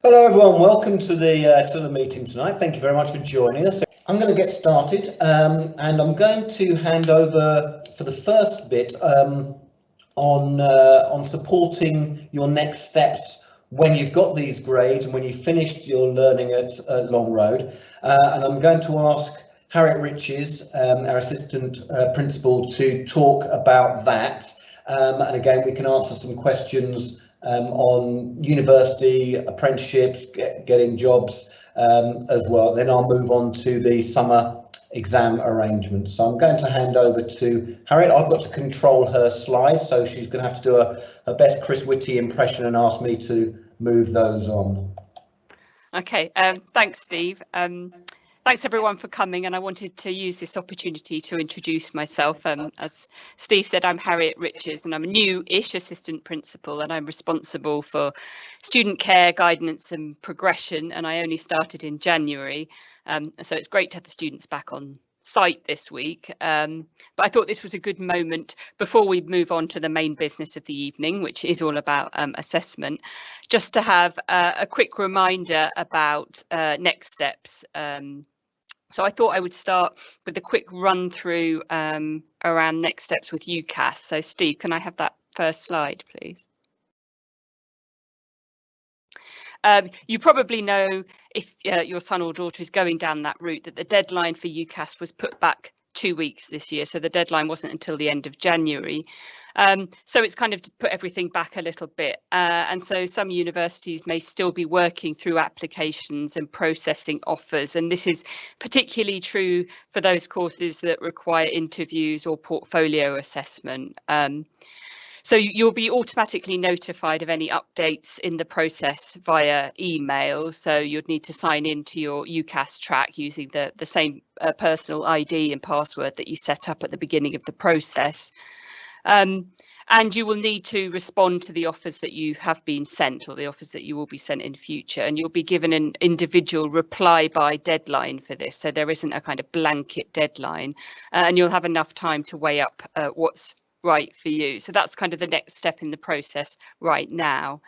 Hello everyone, welcome to the meeting tonight. Thank you very much for joining us. I'm going to get started and I'm going to hand over for the first bit on supporting your next steps when you've got these grades and when you've finished your learning at Long Road. And I'm going to ask Harriet Riches, our assistant principal, to talk about that. And again, we can answer some questions on university, apprenticeships, getting jobs as well. Then I'll move on to the summer exam arrangements. So I'm going to hand over to Harriet. I've got to control her slides, so she's going to have to do her best Chris Whitty impression and ask me to move those on. Okay, thanks, Steve. Thanks everyone for coming, and I wanted to use this opportunity to introduce myself. As Steve said, I'm Harriet Riches and I'm a new-ish assistant principal, and I'm responsible for student care, guidance and progression, and I only started in January. So it's great to have the students back on site this week, but I thought this was a good moment before we move on to the main business of the evening, which is all about assessment, just to have a quick reminder about next steps. So I thought I would start with a quick run through around next steps with UCAS. So Steve, can I have that first slide, please? You probably know, if your son or daughter is going down that route, that the deadline for UCAS was put back 2 weeks this year. So the deadline wasn't until the end of January. So it's kind of put everything back a little bit. And so some universities may still be working through applications and processing offers. And this is particularly true for those courses that require interviews or portfolio assessment. So you'll be automatically notified of any updates in the process via email. So you'd need to sign into your UCAS track using the same personal ID and password that you set up at the beginning of the process. And you will need to respond to the offers that you have been sent, or the offers that you will be sent in future. And you'll be given an individual reply by deadline for this. So there isn't a kind of blanket deadline, and you'll have enough time to weigh up what's right for you. So that's kind of the next step in the process right now.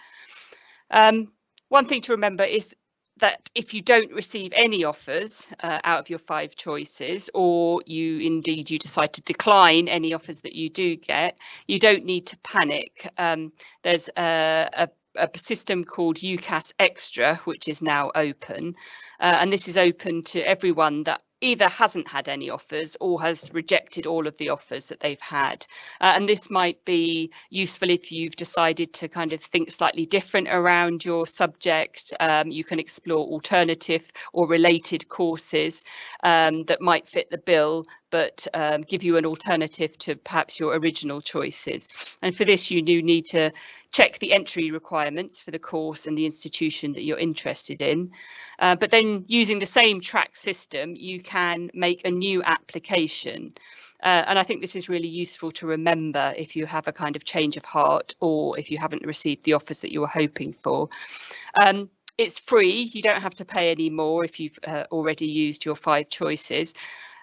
One thing to remember is that if you don't receive any offers out of your 5 choices, or you decide to decline any offers that you do get, you don't need to panic. There's a system called UCAS Extra, which is now open, and this is open to everyone that either hasn't had any offers or has rejected all of the offers that they've had. And this might be useful if you've decided to kind of think slightly different around your subject. You can explore alternative or related courses that might fit the bill, but give you an alternative to perhaps your original choices. And for this, you do need to check the entry requirements for the course and the institution that you're interested in. But then using the same track system, you can make a new application. And I think this is really useful to remember if you have a kind of change of heart, or if you haven't received the offers that you were hoping for. It's free. You don't have to pay any more if you've already used your 5 choices.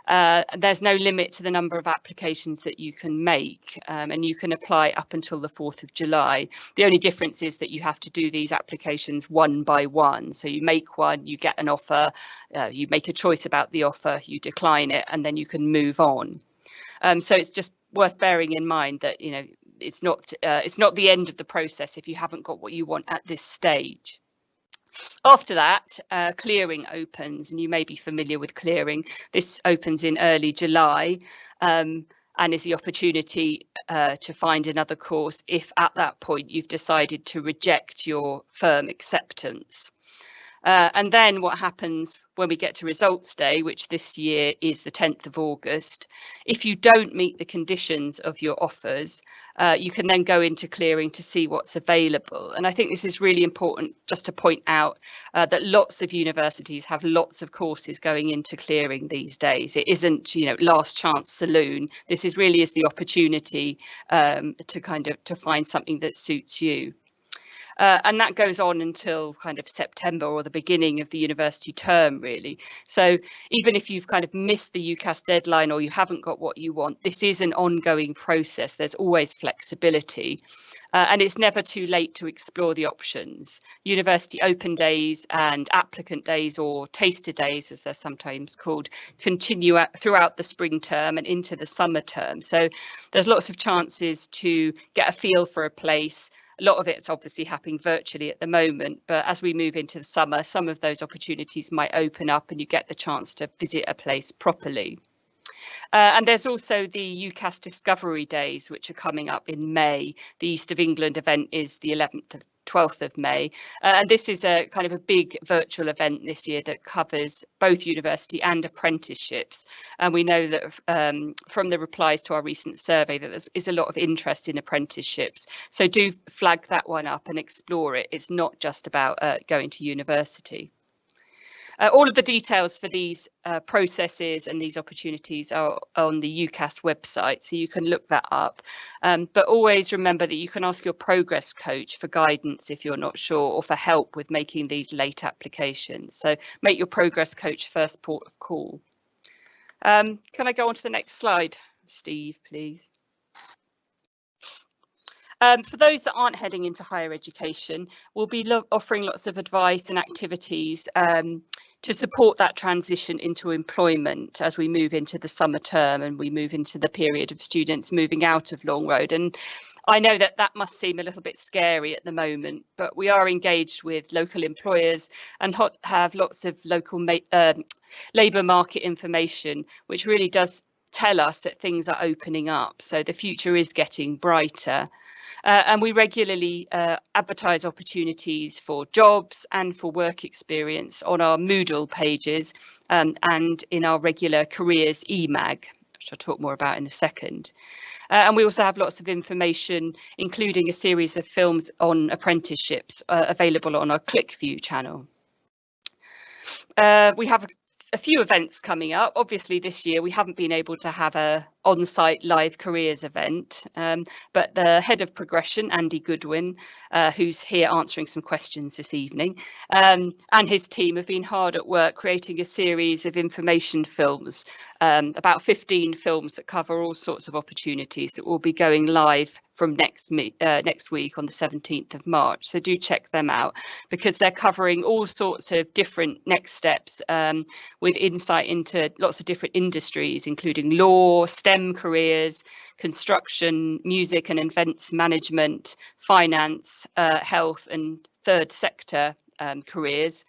There's no limit to the number of applications that you can make, and you can apply up until the 4th of July. The only difference is that you have to do these applications one by one. So you make one, you get an offer, you make a choice about the offer, you decline it, and then you can move on. So it's just worth bearing in mind that, you know, it's not the end of the process if you haven't got what you want at this stage. After that, clearing opens, and you may be familiar with clearing. This opens in early July and is the opportunity to find another course if at that point you've decided to reject your firm acceptance. And then what happens when we get to results day, which this year is the 10th of August, if you don't meet the conditions of your offers, you can then go into clearing to see what's available. And I think this is really important just to point out that lots of universities have lots of courses going into clearing these days. It isn't, you know, last chance saloon. This is really is the opportunity to find something that suits you. And that goes on until kind of September or the beginning of the university term, really. So even if you've kind of missed the UCAS deadline or you haven't got what you want, this is an ongoing process. There's always flexibility. And it's never too late to explore the options. University open days and applicant days, or taster days as they're sometimes called, continue throughout the spring term and into the summer term. So there's lots of chances to get a feel for a place. A lot of it's obviously happening virtually at the moment, but as we move into the summer, some of those opportunities might open up and you get the chance to visit a place properly. And there's also the UCAS Discovery Days, which are coming up in May. The East of England event is the 11th of 12th of May. And this is a kind of a big virtual event this year that covers both university and apprenticeships. And we know that from the replies to our recent survey that there is a lot of interest in apprenticeships. So do flag that one up and explore it. It's not just about going to university. All of the details for these processes and these opportunities are on the UCAS website, so you can look that up. But always remember that you can ask your progress coach for guidance if you're not sure, or for help with making these late applications. So make your progress coach first port of call. Can I go on to the next slide, Steve, please? For those that aren't heading into higher education, we'll be offering lots of advice and activities to support that transition into employment as we move into the summer term and we move into the period of students moving out of Long Road. And I know that that must seem a little bit scary at the moment, but we are engaged with local employers and have lots of local labour market information, which really does tell us that things are opening up. So the future is getting brighter. And we regularly advertise opportunities for jobs and for work experience on our Moodle pages and in our regular careers e-mag, which I'll talk more about in a second. And we also have lots of information, including a series of films on apprenticeships available on our ClickView channel. We have a few events coming up. Obviously this year we haven't been able to have a on-site live careers event, but the head of progression, Andy Goodwin, who's here answering some questions this evening, and his team have been hard at work creating a series of information films, about 15 films that cover all sorts of opportunities that will be going live from next week on the 17th of March. So do check them out, because they're covering all sorts of different next steps with insight into lots of different industries, including law, STEM careers, construction, music and events management, finance, health and third sector careers,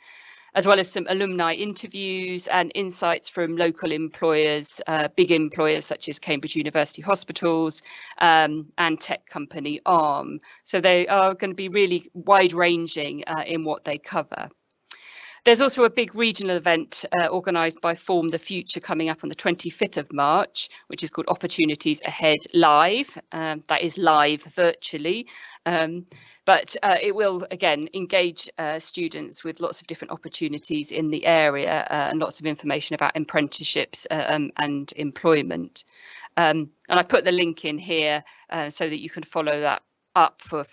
as well as some alumni interviews and insights from local employers, big employers such as Cambridge University Hospitals and tech company Arm. So they are going to be really wide-ranging in what they cover. There's also a big regional event organised by Form the Future coming up on the 25th of March, which is called Opportunities Ahead Live. That is live virtually, but it will again engage students with lots of different opportunities in the area and lots of information about apprenticeships and employment. And I put the link in here so that you can follow that up for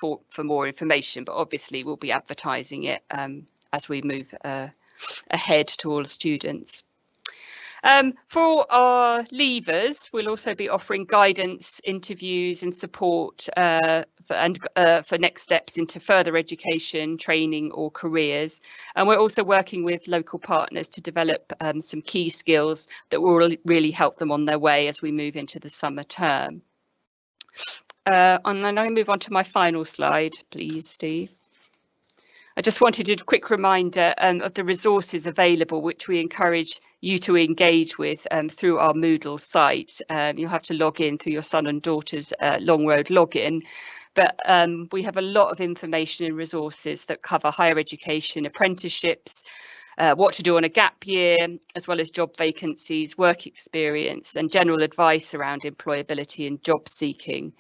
more information, but obviously we'll be advertising it as we move ahead to all students. For our leavers, we'll also be offering guidance, interviews and support for next steps into further education, training or careers. And we're also working with local partners to develop some key skills that will really help them on their way as we move into the summer term. And then I move on to my final slide, please, Steve. I just wanted a quick reminder of the resources available, which we encourage you to engage with through our Moodle site. You'll have to log in through your son and daughter's Long Road login, but we have a lot of information and resources that cover higher education, apprenticeships, what to do on a gap year, as well as job vacancies, work experience and general advice around employability and job seeking.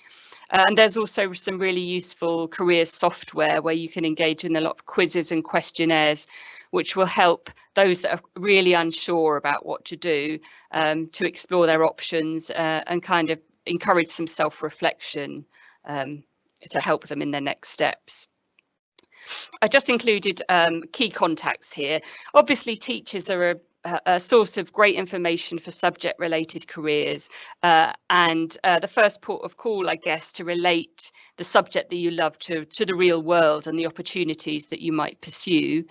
And there's also some really useful careers software where you can engage in a lot of quizzes and questionnaires, which will help those that are really unsure about what to do to explore their options and kind of encourage some self-reflection to help them in their next steps. I just included key contacts here. Obviously, teachers are a source of great information for subject related careers, and the first port of call, I guess, to relate the subject that you love to the real world and the opportunities that you might pursue.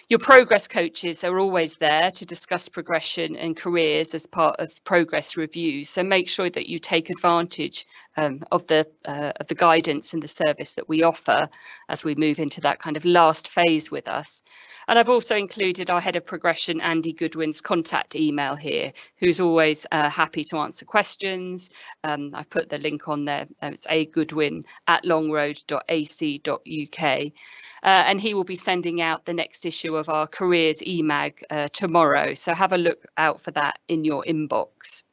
Your progress coaches are always there to discuss progression and careers as part of progress reviews. So make sure that you take advantage of the guidance and the service that we offer as we move into that kind of last phase with us. And I've also included our head of progression, Andy Goodwin's contact email here, who's always happy to answer questions. I've put the link on there. It's agoodwin@longroad.ac.uk. And he will be sending out the next issue of our careers EMAG tomorrow. So have a look out for that in your inbox.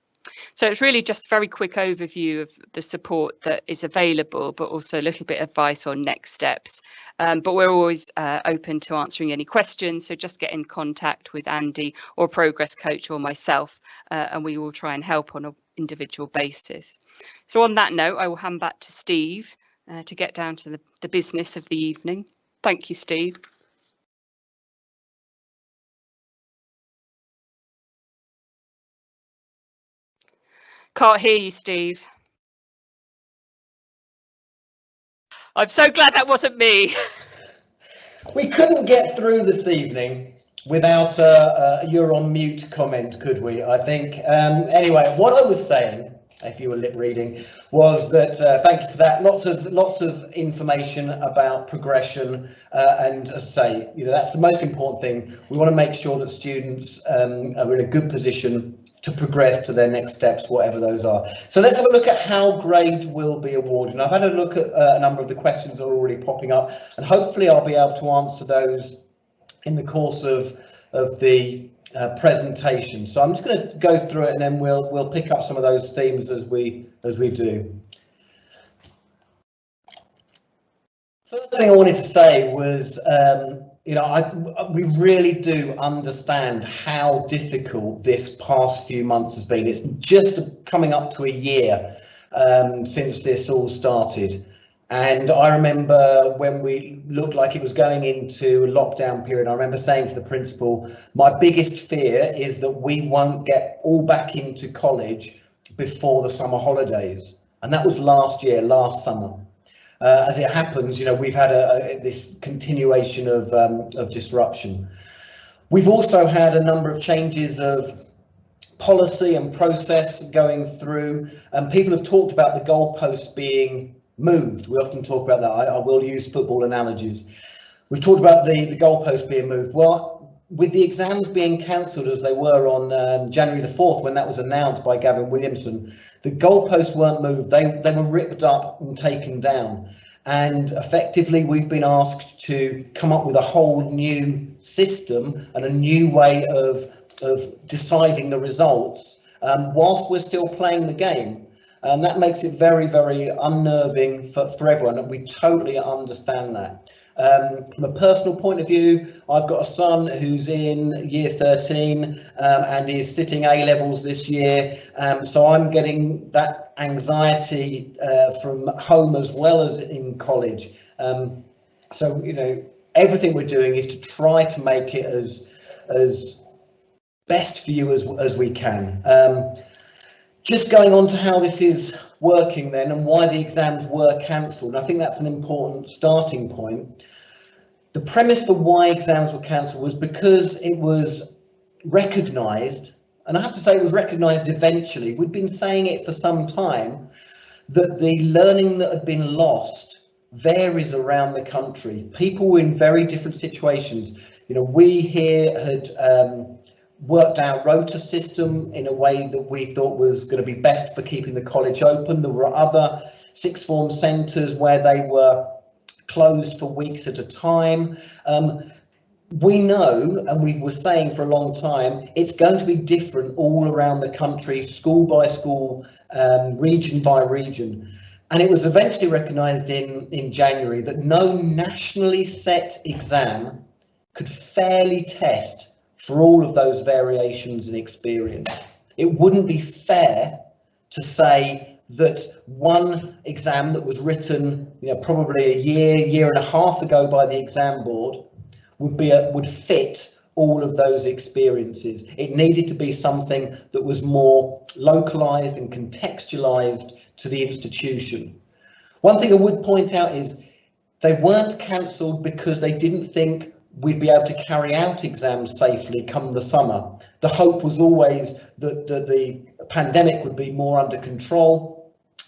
So it's really just a very quick overview of the support that is available, but also a little bit of advice on next steps. But we're always open to answering any questions. So just get in contact with Andy or Progress Coach or myself, and we will try and help on an individual basis. So on that note, I will hand back to Steve to get down to the business of the evening. Thank you, Steve. Can't hear you, Steve. I'm so glad that wasn't me. We couldn't get through this evening without you're on mute comment, could we? I think. Anyway, what I was saying, if you were lip reading, was that thank you for that. Lots of information about progression, and as I say, that's the most important thing. We want to make sure that students are in a good position to progress to their next steps, whatever those are. So let's have a look at how grades will be awarded. And I've had a look at a number of the questions that are already popping up, and hopefully I'll be able to answer those in the course of the presentation. So I'm just going to go through it, and then we'll pick up some of those themes as we do. First thing I wanted to say was, we really do understand how difficult this past few months has been. It's just coming up to a year since this all started. And I remember when we looked like it was going into a lockdown period, I remember saying to the principal, my biggest fear is that we won't get all back into college before the summer holidays. And that was last summer. As it happens, we've had this continuation of disruption. We've also had a number of changes of policy and process going through, and people have talked about the goalposts being moved. We often talk about that. I will use football analogies. We've talked about the goalposts being moved. Well, with the exams being cancelled as they were on January the 4th, when that was announced by Gavin Williamson, the goalposts weren't moved. They were ripped up and taken down. And effectively, we've been asked to come up with a whole new system and a new way of deciding the results whilst we're still playing the game. And that makes it very, very unnerving for everyone, and we totally understand that. From a personal point of view, I've got a son who's in year 13 and is sitting A-levels this year, so I'm getting that anxiety from home as well as in college. So everything we're doing is to try to make it as best for you as we can. Just going on to how this is working then, and why the exams were cancelled. I think that's an important starting point. The premise for why exams were cancelled was because it was recognised, and I have to say it was recognised eventually. We'd been saying it for some time, that the learning that had been lost varies around the country. People were in very different situations. We here had worked our rota system in a way that we thought was going to be best for keeping the college open. There were other sixth form centres where they were closed for weeks at a time. We know, and we were saying for a long time, it's going to be different all around the country, school by school, region by region. And it was eventually recognised in January that no nationally set exam could fairly test for all of those variations in experience. It wouldn't be fair to say that one exam that was written, probably a year and a half ago by the exam board would fit all of those experiences. It needed to be something that was more localized and contextualized to the institution. One thing I would point out is they weren't cancelled because they didn't think we'd be able to carry out exams safely come the summer. The hope was always that the pandemic would be more under control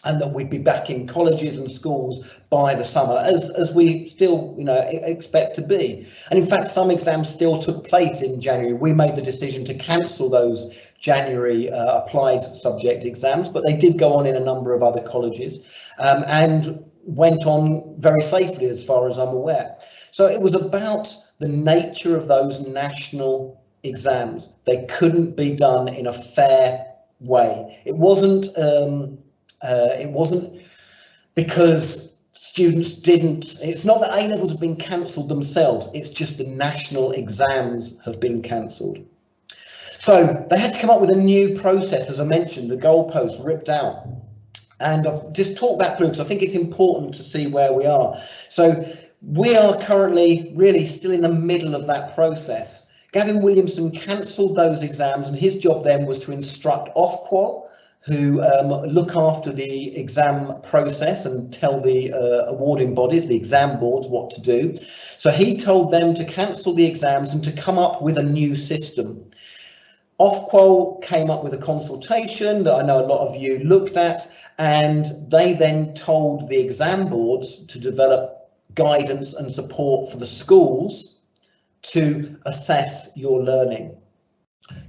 and that we'd be back in colleges and schools by the summer, as we still expect to be. And in fact, some exams still took place in January. We made the decision to cancel those January applied subject exams, but they did go on in a number of other colleges and went on very safely as far as I'm aware. So it was about the nature of those national exams. They couldn't be done in a fair way. It wasn't because students didn't, it's not that A-levels have been cancelled themselves, it's just the national exams have been cancelled. So they had to come up with a new process, as I mentioned, the goalposts ripped out. And I've just talked that through because I think it's important to see where we are. So we are currently really still in the middle of that process. Gavin Williamson cancelled those exams, and his job then was to instruct Ofqual, who look after the exam process and tell the awarding bodies, the exam boards, what to do. So he told them to cancel the exams and to come up with a new system. Ofqual came up with a consultation that I know a lot of you looked at, and they then told the exam boards to develop guidance and support for the schools to assess your learning.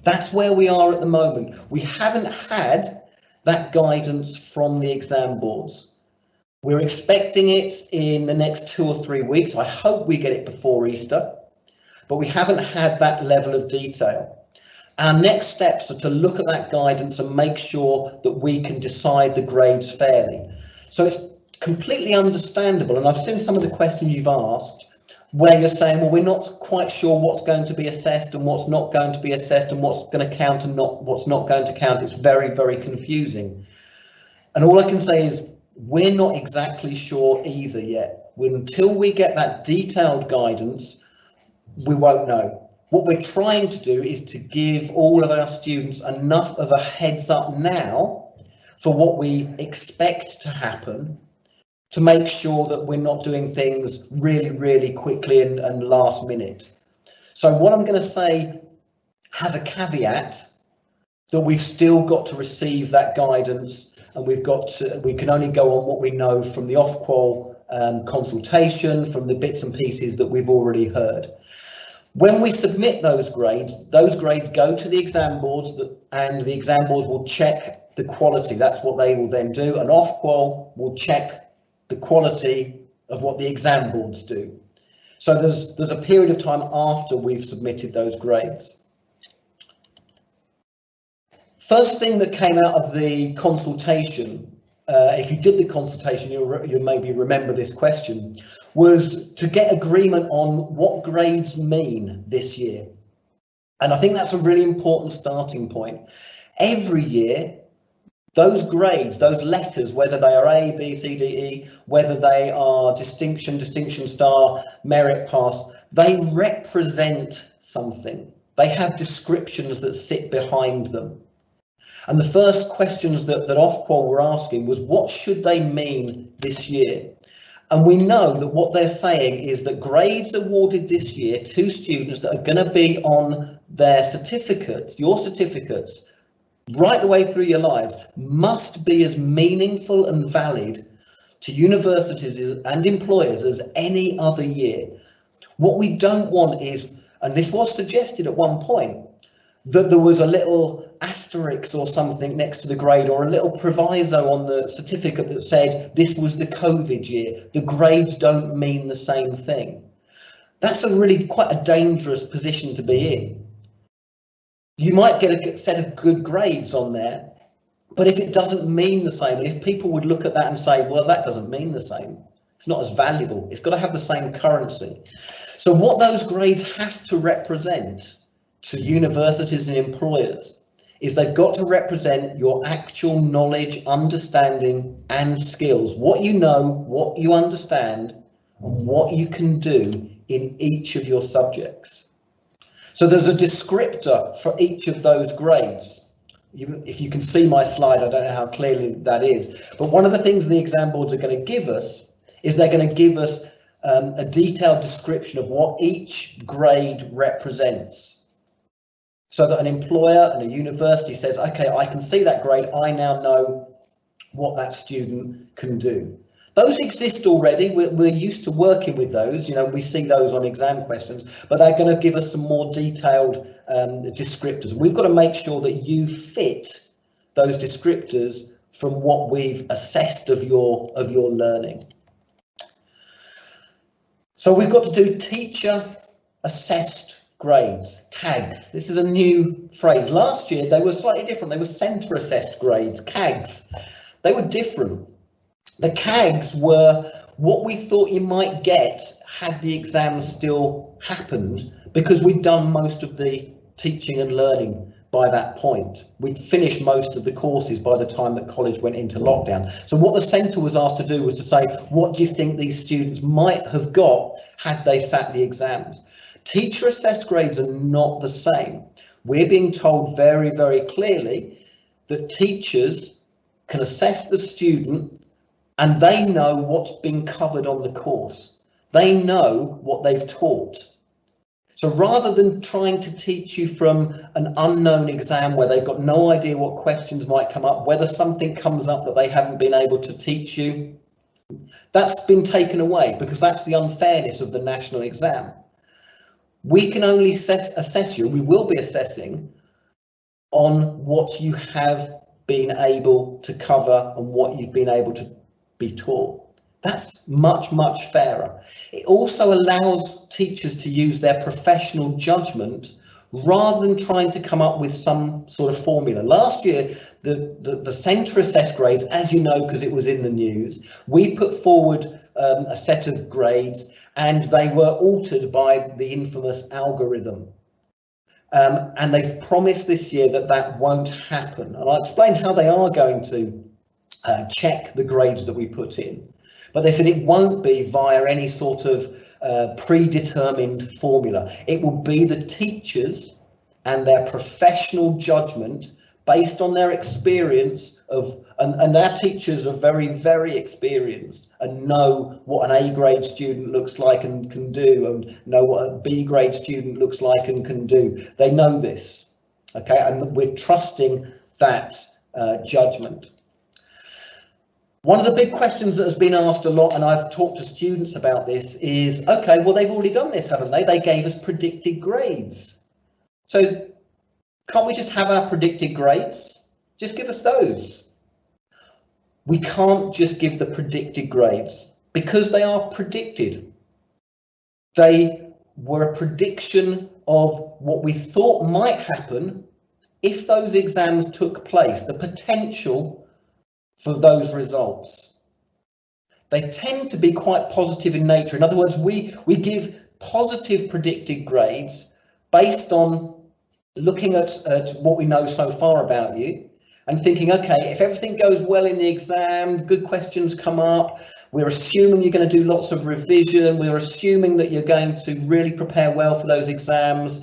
That's where we are at the moment. We haven't had that guidance from the exam boards. We're expecting it in the next 2 or 3 weeks. I hope we get it before Easter, but we haven't had that level of detail. Our next steps are to look at that guidance and make sure that we can decide the grades fairly. So it's completely understandable, and I've seen some of the questions you've asked where you're saying, well, we're not quite sure what's going to be assessed and what's not going to be assessed and what's going to count and what's not going to count. It's very, very confusing. And all I can say is we're not exactly sure either yet. Until we get that detailed guidance, we won't know. What we're trying to do is to give all of our students enough of a heads up now for what we expect to happen, to make sure that we're not doing things really, really quickly and last minute. So what I'm going to say has a caveat that we've still got to receive that guidance, and we can only go on what we know from the Ofqual consultation, from the bits and pieces that we've already heard. When we submit those grades go to the exam boards, and the exam boards will check the quality. That's what they will then do, and Ofqual will check the quality of what the exam boards do. So there's a period of time after we've submitted those grades. First thing that came out of the consultation, if you did the consultation, you'll maybe remember this question, was to get agreement on what grades mean this year. And I think that's a really important starting point. Every year, those grades, those letters, whether they are A, B, C, D, E, whether they are distinction, distinction star, merit pass, they represent something. They have descriptions that sit behind them. And the first questions that Ofqual were asking was, what should they mean this year? And we know that what they're saying is that grades awarded this year to students that are going to be on their certificates, your certificates, right the way through your lives, must be as meaningful and valid to universities and employers as any other year. What we don't want is, and this was suggested at one point, that there was a little asterisk or something next to the grade, or a little proviso on the certificate that said this was the COVID year. The grades don't mean the same thing. That's a really quite a dangerous position to be in. You might get a set of good grades on there, but if it doesn't mean the same, and if people would look at that and say, well, that doesn't mean the same, it's not as valuable, it's got to have the same currency. So what those grades have to represent to universities and employers is they've got to represent your actual knowledge, understanding and skills, what you know, what you understand and what you can do in each of your subjects. So there's a descriptor for each of those grades. If you can see my slide, I don't know how clearly that is, but one of the things the exam boards are going to give us is they're going to give us a detailed description of what each grade represents. So that an employer and a university says, okay, I can see that grade, I now know what that student can do. Those exist already, we're used to working with those, you know, we see those on exam questions, but they're going to give us some more detailed descriptors. We've got to make sure that you fit those descriptors from what we've assessed of your learning. So we've got to do teacher assessed grades, tags. This is a new phrase. Last year they were slightly different. They were centre assessed grades, CAGs. They were different. The CAGs were what we thought you might get had the exam still happened, because we'd done most of the teaching and learning by that point. We'd finished most of the courses by the time that college went into lockdown. So what the centre was asked to do was to say, what do you think these students might have got had they sat the exams? Teacher assessed grades are not the same. We're being told very, very clearly that teachers can assess the student and they know what's been covered on the course. They know what they've taught. So rather than trying to teach you from an unknown exam where they've got no idea what questions might come up, whether something comes up that they haven't been able to teach you, that's been taken away because that's the unfairness of the national exam. We can only assess you, we will be assessing on what you have been able to cover and what you've been able to be taught. That's much, much fairer. It also allows teachers to use their professional judgment rather than trying to come up with some sort of formula. Last year, the centre assessed grades, as you know, because it was in the news, we put forward a set of grades and they were altered by the infamous algorithm. And they've promised this year that that won't happen. And I'll explain how they are going to check the grades that we put in. But they said it won't be via any sort of predetermined formula. It will be the teachers and their professional judgment based on their experience of, and our teachers are very, very experienced and know what an A grade student looks like and can do, and know what a B grade student looks like and can do. They know this, okay, and we're trusting that judgment. One of the big questions that has been asked a lot, and I've talked to students about this, is, okay, well, they've already done this, haven't they? They gave us predicted grades. So can't we just have our predicted grades? Just give us those. We can't just give the predicted grades because they are predicted. They were a prediction of what we thought might happen if those exams took place, the potential for those results. They tend to be quite positive in nature. In other words, we give positive predicted grades based on looking at what we know so far about you and thinking, okay, if everything goes well in the exam, good questions come up, we're assuming you're going to do lots of revision, we're assuming that you're going to really prepare well for those exams,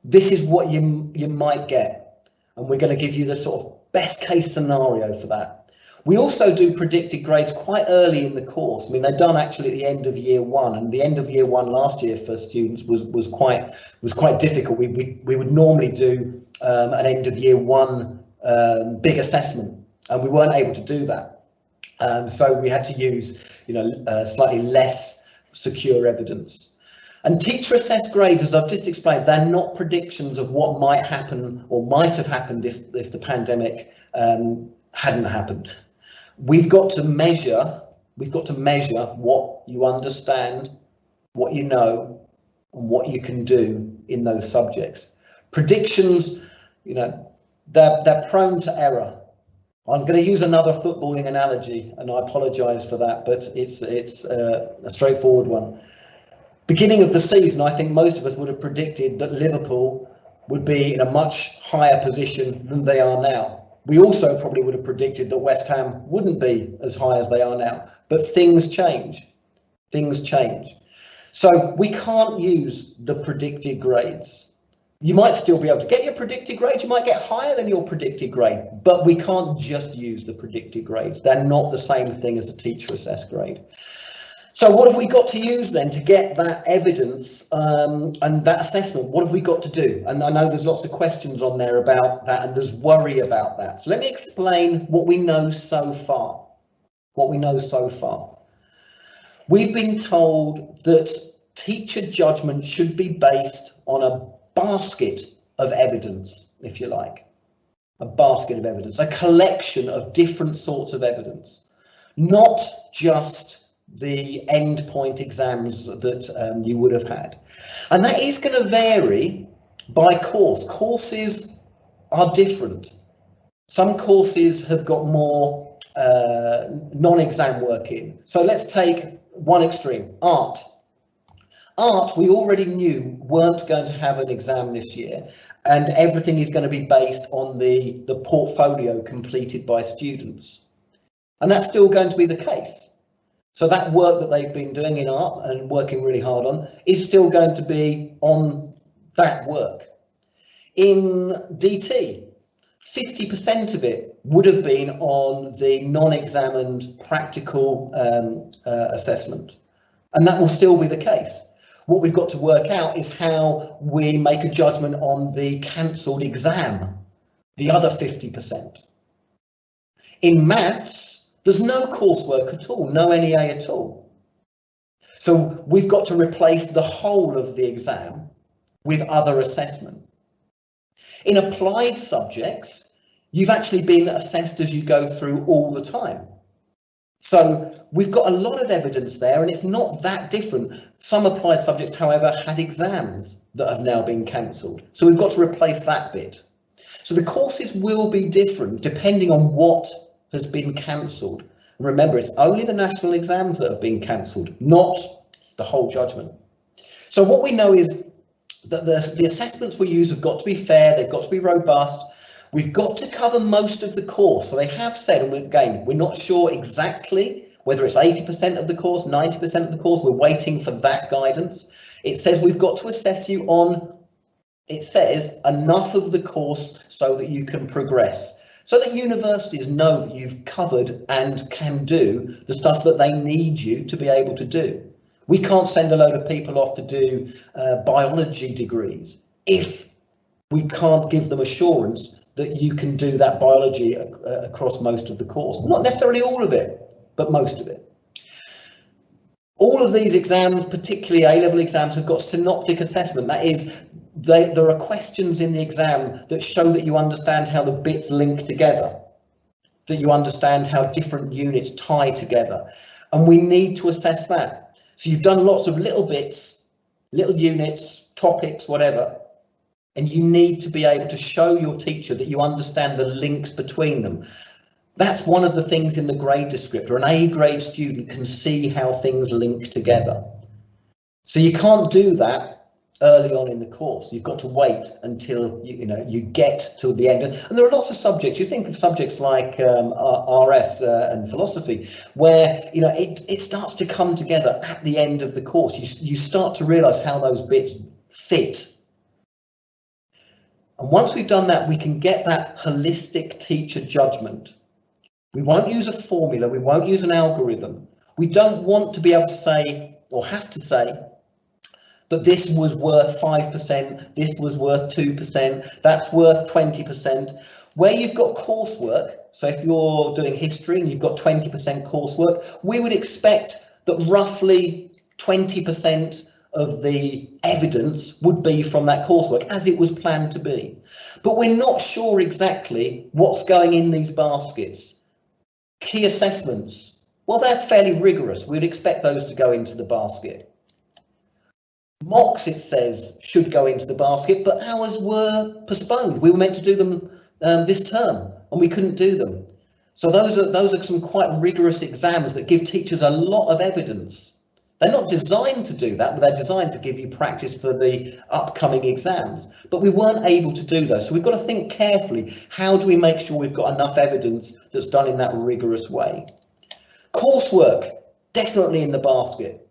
this is what you might get, and we're going to give you the sort of best case scenario for that. We also do predicted grades quite early in the course. I mean, they're done actually at the end of year one, and the end of year one last year for students was quite difficult. We would normally do an end of year one big assessment, and we weren't able to do that. So we had to use, slightly less secure evidence. And teacher assessed grades, as I've just explained, they're not predictions of what might happen or might have happened if the pandemic hadn't happened. We've got to measure what you understand, what you know, and what you can do in those subjects. Predictions, they're prone to error. I'm going to use another footballing analogy, and I apologise for that, but it's a straightforward one. Beginning of the season, I think most of us would have predicted that Liverpool would be in a much higher position than they are now. We also probably would have predicted that West Ham wouldn't be as high as they are now, but things change. Things change. So we can't use the predicted grades. You might still be able to get your predicted grade, you might get higher than your predicted grade, but we can't just use the predicted grades. They're not the same thing as a teacher assessed grade. So what have we got to use then to get that evidence and that assessment? What have we got to do? And I know there's lots of questions on there about that, and there's worry about that. So let me explain what we know so far. What we know so far. We've been told that teacher judgment should be based on a basket of evidence, if you like. A basket of evidence, a collection of different sorts of evidence, not just the endpoint exams that you would have had. And that is going to vary by course. Courses are different. Some courses have got more non-exam work in. So let's take one extreme, art. Art, we already knew weren't going to have an exam this year, and everything is going to be based on the portfolio completed by students. And that's still going to be the case. So that work that they've been doing in art and working really hard on is still going to be on that work. In DT, 50% of it would have been on the non-examined practical assessment, and that will still be the case. What we've got to work out is how we make a judgment on the cancelled exam, the other 50%. In maths, there's no coursework at all, no NEA at all. So we've got to replace the whole of the exam with other assessment. In applied subjects, you've actually been assessed as you go through all the time. So we've got a lot of evidence there, and it's not that different. Some applied subjects, however, had exams that have now been cancelled. So we've got to replace that bit. So the courses will be different depending on what has been cancelled. Remember, it's only the national exams that have been cancelled, not the whole judgment. So what we know is that the assessments we use have got to be fair, they've got to be robust. We've got to cover most of the course. So they have said, and again, we're not sure exactly whether it's 80% of the course, 90% of the course. We're waiting for that guidance. It says we've got to assess you on, it says, enough of the course so that you can progress. So that universities know that you've covered and can do the stuff that they need you to be able to do. We can't send a load of people off to do biology degrees if we can't give them assurance that you can do that biology across most of the course. Not necessarily all of it, but most of it. All of these exams, particularly A-level exams, have got synoptic assessment. That is, there are questions in the exam that show that you understand how the bits link together, that you understand how different units tie together. And we need to assess that. So you've done lots of little bits, little units, topics, whatever, and you need to be able to show your teacher that you understand the links between them. That's one of the things in the grade descriptor. An A grade student can see how things link together. So you can't do that early on in the course. You've got to wait until you get to the end. And there are lots of subjects. You think of subjects like RS and philosophy, where it starts to come together at the end of the course. You start to realise how those bits fit. And once we've done that, we can get that holistic teacher judgment. We won't use a formula, we won't use an algorithm. We don't want to be able to say, or have to say, that this was worth 5%, this was worth 2%, that's worth 20%. Where you've got coursework, so if you're doing history and you've got 20% coursework, we would expect that roughly 20% of the evidence would be from that coursework, as it was planned to be. But we're not sure exactly what's going in these baskets. Key assessments, well, they're fairly rigorous. We'd expect those to go into the basket. Mocks, it says, should go into the basket, but ours were postponed. We were meant to do them this term, and we couldn't do them. So those are some quite rigorous exams that give teachers a lot of evidence They're not designed to do that, but they're designed to give you practice for the upcoming exams. But we weren't able to do those. So we've got to think carefully, how do we make sure we've got enough evidence that's done in that rigorous way? Coursework, definitely in the basket.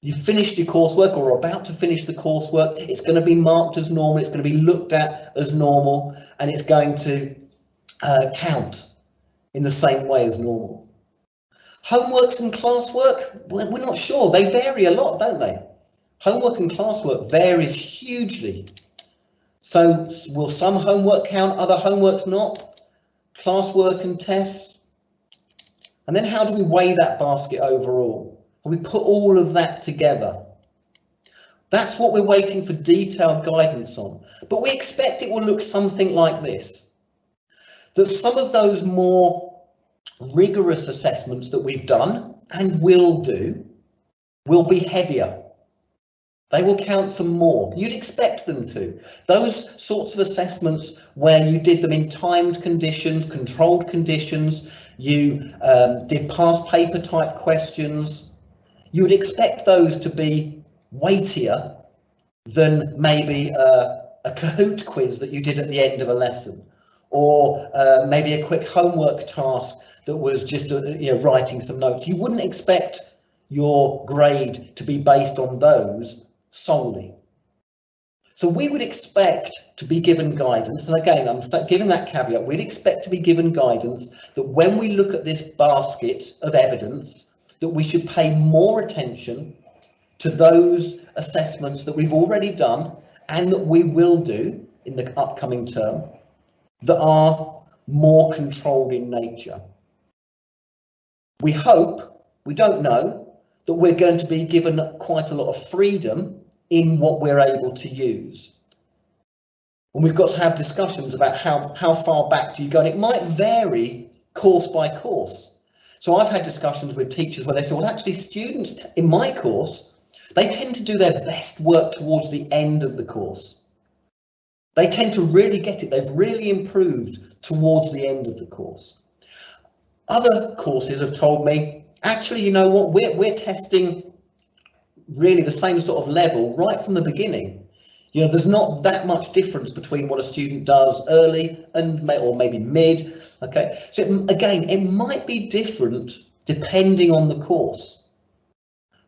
You've finished your coursework or are about to finish the coursework. It's going to be marked as normal. It's going to be looked at as normal, and it's going to count in the same way as normal. Homeworks and classwork, we're not sure. They vary a lot, don't they? Homework and classwork varies hugely. So will some homework count, other homeworks not? Classwork and tests? And then how do we weigh that basket overall? And we put all of that together. That's what we're waiting for detailed guidance on. But we expect it will look something like this. That some of those more rigorous assessments that we've done and will do will be heavier. They will count for more. You'd expect them to. Those sorts of assessments where you did them in timed conditions, controlled conditions, you did past paper type questions, you would expect those to be weightier than maybe a Kahoot quiz that you did at the end of a lesson, or maybe a quick homework task that was just writing some notes. You wouldn't expect your grade to be based on those solely. So we would expect to be given guidance, and again, I'm giving that caveat, we'd expect to be given guidance that when we look at this basket of evidence, that we should pay more attention to those assessments that we've already done and that we will do in the upcoming term that are more controlled in nature. We hope, we don't know, that we're going to be given quite a lot of freedom in what we're able to use. And we've got to have discussions about how far back do you go, and it might vary course by course. So I've had discussions with teachers where they say, well, actually students in my course, they tend to do their best work towards the end of the course. They tend to really get it. They've really improved towards the end of the course. Other courses have told me, actually, you know what, we're testing really the same sort of level right from the beginning. You know, there's not that much difference between what a student does early and or maybe mid. Okay, so again, it might be different depending on the course.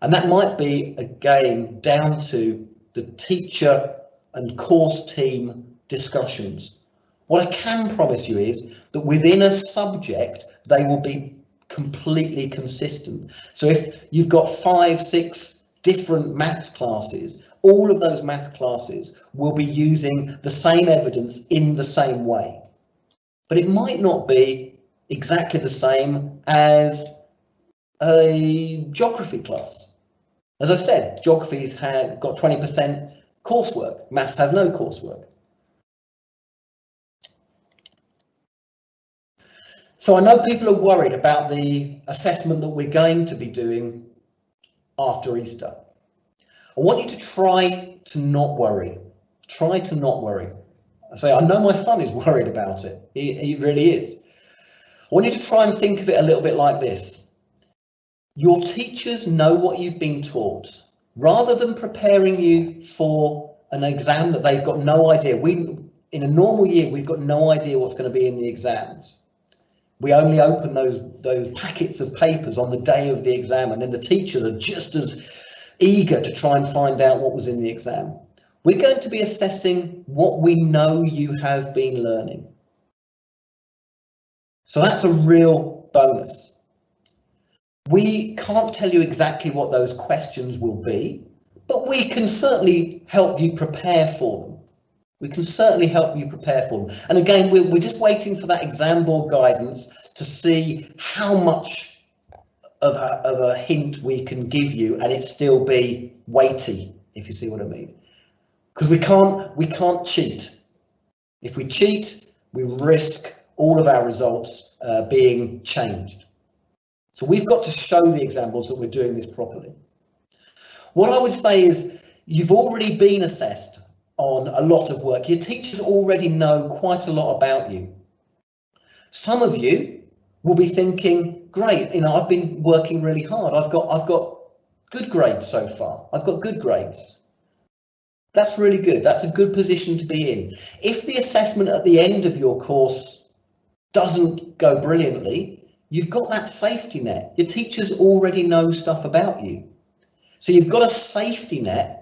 And that might be, again, down to the teacher and course team discussions. What I can promise you is that within a subject, they will be completely consistent. So if you've got 5, 6 different maths classes, all of those math classes will be using the same evidence in the same way. But it might not be exactly the same as a geography class. As I said, geography's got 20% coursework, maths has no coursework. So I know people are worried about the assessment that we're going to be doing after Easter. I want you to try to not worry. Try to not worry. I know my son is worried about it. He really is. I want you to try and think of it a little bit like this. Your teachers know what you've been taught. Rather than preparing you for an exam that they've got no idea. In a normal year, we've got no idea what's going to be in the exams. We only open those packets of papers on the day of the exam, and then the teachers are just as eager to try and find out what was in the exam. We're going to be assessing what we know you have been learning. So that's a real bonus. We can't tell you exactly what those questions will be, but we can certainly help you prepare for them. We can certainly help you prepare for them. And again, we're just waiting for that exam board guidance to see how much of a hint we can give you and it still be weighty, if you see what I mean. Because we can't cheat. If we cheat, we risk all of our results being changed. So we've got to show the examples that we're doing this properly. What I would say is you've already been assessed on a lot of work. Your teachers already know quite a lot about you. Some of you will be thinking, great, I've been working really hard. I've got good grades so far. I've got good grades. That's really good. That's a good position to be in. If the assessment at the end of your course doesn't go brilliantly, you've got that safety net. Your teachers already know stuff about you. So you've got a safety net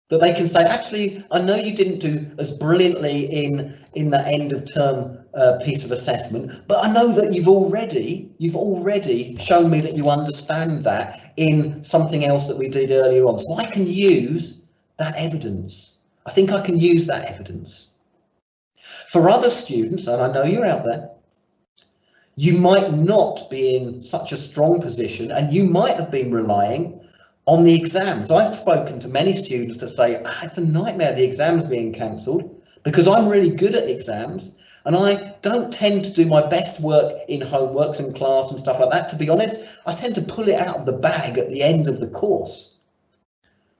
that they can say, actually, I know you didn't do as brilliantly in the end of term piece of assessment, but I know that you've already shown me that you understand that in something else that we did earlier on. So I can use that evidence. I think I can use that evidence. For other students, and I know you're out there, you might not be in such a strong position, and you might have been relying on the exams. I've spoken to many students that say, it's a nightmare, the exams being cancelled, because I'm really good at exams and I don't tend to do my best work in homeworks and class and stuff like that. To be honest, I tend to pull it out of the bag at the end of the course.